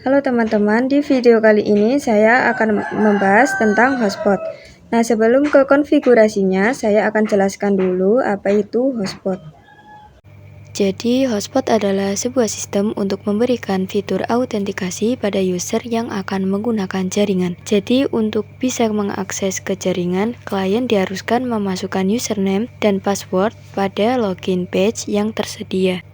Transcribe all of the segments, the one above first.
Halo teman-teman, di video kali ini saya akan membahas tentang hotspot. Nah, sebelum ke konfigurasinya, saya akan jelaskan dulu apa itu hotspot. Jadi, hotspot adalah sebuah sistem untuk memberikan fitur autentikasi pada user yang akan menggunakan jaringan. Jadi, untuk bisa mengakses ke jaringan, klien diharuskan memasukkan username dan password pada login page yang tersedia.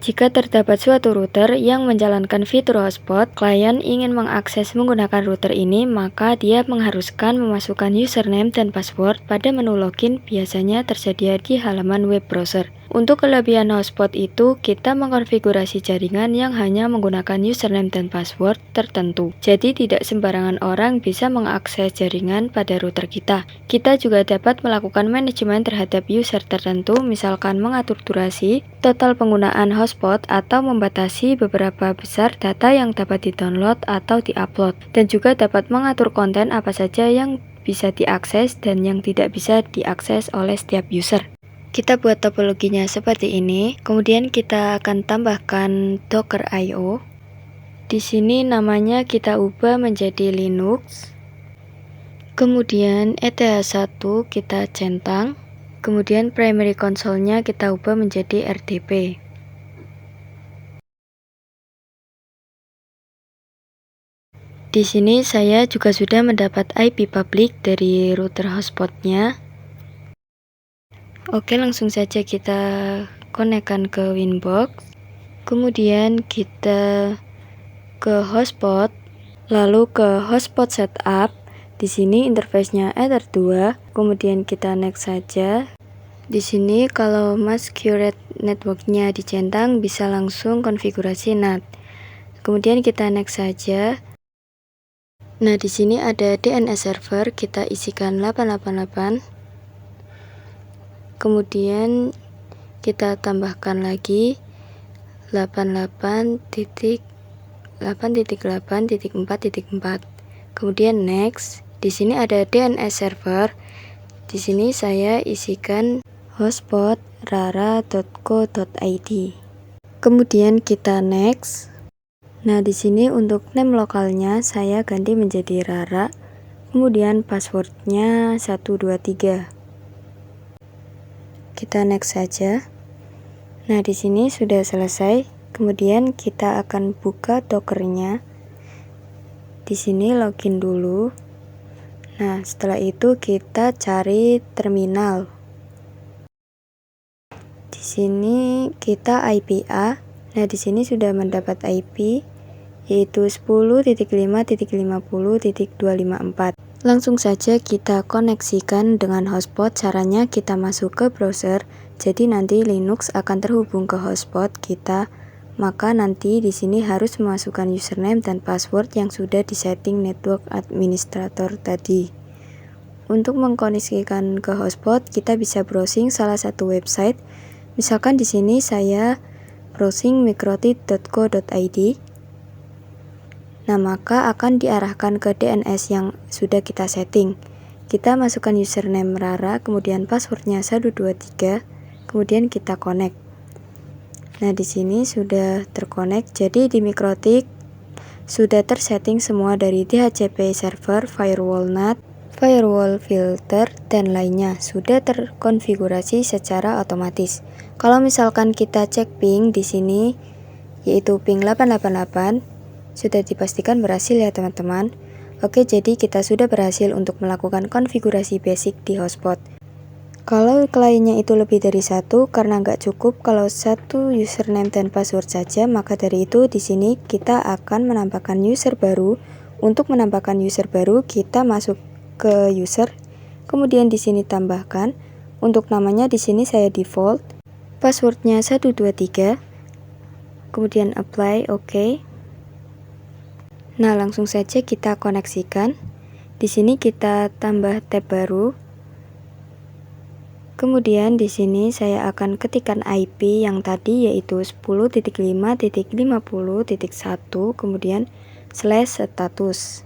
Jika terdapat suatu router yang menjalankan fitur hotspot, klien ingin mengakses menggunakan router ini, maka dia mengharuskan memasukkan username dan password pada menu login biasanya tersedia di halaman web browser. Untuk kelebihan hotspot itu, kita mengkonfigurasi jaringan yang hanya menggunakan username dan password tertentu. Jadi tidak sembarangan orang bisa mengakses jaringan pada router kita. Kita juga dapat melakukan manajemen terhadap user tertentu, misalkan mengatur durasi, total penggunaan hotspot, atau membatasi beberapa besar data yang dapat di-download atau di-upload, dan juga dapat mengatur konten apa saja yang bisa diakses dan yang tidak bisa diakses oleh setiap user. Kita buat topologinya seperti ini, kemudian kita akan tambahkan Docker IO. Di sini namanya kita ubah menjadi Linux. Kemudian ETH1 kita centang. Kemudian primary console-nya kita ubah menjadi RDP. Di sini saya juga sudah mendapat IP public dari router hotspotnya. Oke, langsung saja kita konekkan ke Winbox. Kemudian kita ke hotspot, lalu ke hotspot setup. Di sini interface-nya Ether 2. Kemudian kita next saja. Di sini kalau Mas curate network-nya dicentang, bisa langsung konfigurasi NAT. Kemudian kita next saja. Nah, di sini ada DNS server, kita isikan 888. Kemudian kita tambahkan lagi 88.8.8.4.4. Kemudian next. Di sini ada DNS server. Di sini saya isikan hotspot rara.co.id. Kemudian kita next. Nah, di sini untuk name lokalnya saya ganti menjadi Rara. Kemudian passwordnya 123. Kita next saja. Nah, di sini sudah selesai. Kemudian kita akan buka Docker-nya. Di sini login dulu. Nah, setelah itu kita cari terminal. Di sini kita IPA. Nah, di sini sudah mendapat IP yaitu 10.5.50.254. Langsung saja kita koneksikan dengan hotspot. Caranya kita masuk ke browser. Jadi nanti Linux akan terhubung ke hotspot kita. Maka nanti di sini harus memasukkan username dan password yang sudah disetting network administrator tadi. Untuk mengkoneksikan ke hotspot, kita bisa browsing salah satu website. Misalkan di sini saya browsing mikrotik.co.id. Nah, maka akan diarahkan ke DNS yang sudah kita setting. Kita masukkan username Rara, kemudian passwordnya 123, kemudian kita connect. Nah, di sini sudah terconnect. Jadi di Mikrotik sudah tersetting semua dari DHCP server, firewall NAT, firewall filter, dan lainnya sudah terkonfigurasi secara otomatis. Kalau misalkan kita cek ping di sini, yaitu ping 888, sudah dipastikan berhasil ya teman-teman. Oke, jadi kita sudah berhasil untuk melakukan konfigurasi basic di hotspot. Kalau kliennya itu lebih dari satu, karena nggak cukup kalau satu username dan password saja, maka dari itu di sini kita akan menambahkan user baru. Untuk menambahkan user baru, kita masuk ke user, kemudian di sini tambahkan. Untuk namanya di sini saya default, passwordnya 123, kemudian apply, oke. Nah, langsung saja kita koneksikan. Di sini kita tambah tab baru. Kemudian di sini saya akan ketikkan IP yang tadi yaitu 10.5.50.1, kemudian /status.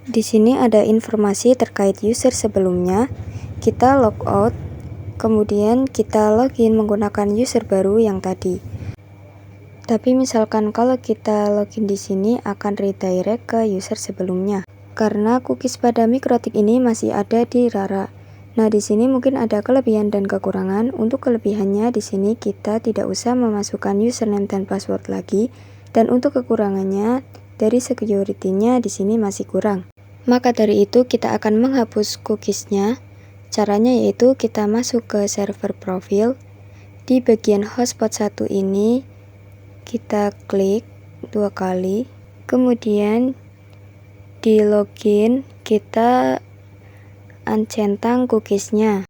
Di sini ada informasi terkait user sebelumnya. Kita logout. Kemudian kita login menggunakan user baru yang tadi. Tapi misalkan kalau kita login di sini akan redirect ke user sebelumnya. Karena cookies pada Mikrotik ini masih ada di Rara. Nah, di sini mungkin ada kelebihan dan kekurangan. Untuk kelebihannya di sini kita tidak usah memasukkan username dan password lagi. Dan untuk kekurangannya dari security-nya di sini masih kurang. Maka dari itu kita akan menghapus cookiesnya. Caranya yaitu kita masuk ke server profil. Di bagian hotspot 1 ini kita klik 2 kali. Kemudian di login kita uncentang cookiesnya.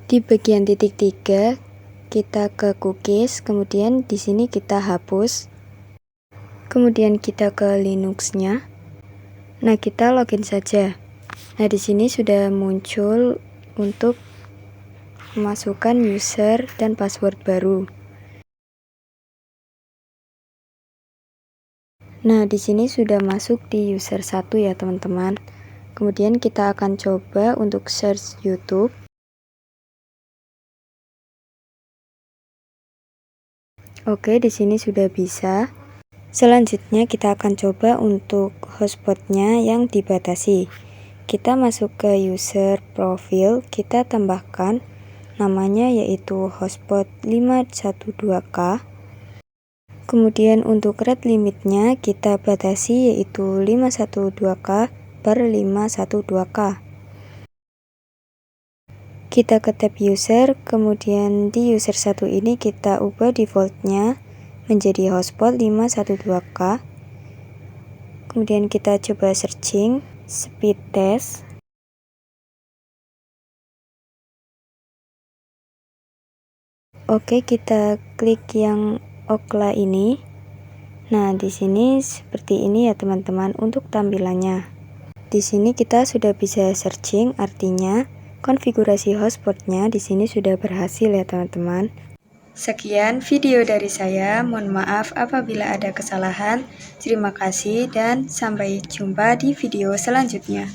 Di bagian titik 3 kita ke cookies, kemudian di sini kita hapus. Kemudian kita ke Linux-nya. Nah, kita login saja. Nah, di sini sudah muncul untuk memasukkan user dan password baru. Nah, di sini sudah masuk di user 1 ya, teman-teman. Kemudian kita akan coba untuk search YouTube. Oke, di sini sudah bisa. Selanjutnya kita akan coba untuk hotspotnya yang dibatasi. Kita masuk ke user profil, kita tambahkan namanya yaitu hotspot 512K. Kemudian untuk rate limitnya kita batasi yaitu 512K per 512K. Kita ke tab user, kemudian di user 1 ini kita ubah defaultnya menjadi hotspot 512K. Kemudian kita coba searching speed test. Oke, kita klik yang Okla ini. Nah, di sini seperti ini ya teman-teman untuk tampilannya. Di sini kita sudah bisa searching, artinya konfigurasi hotspotnya di sini sudah berhasil ya teman-teman. Sekian video dari saya, mohon maaf apabila ada kesalahan. Terima kasih dan sampai jumpa di video selanjutnya.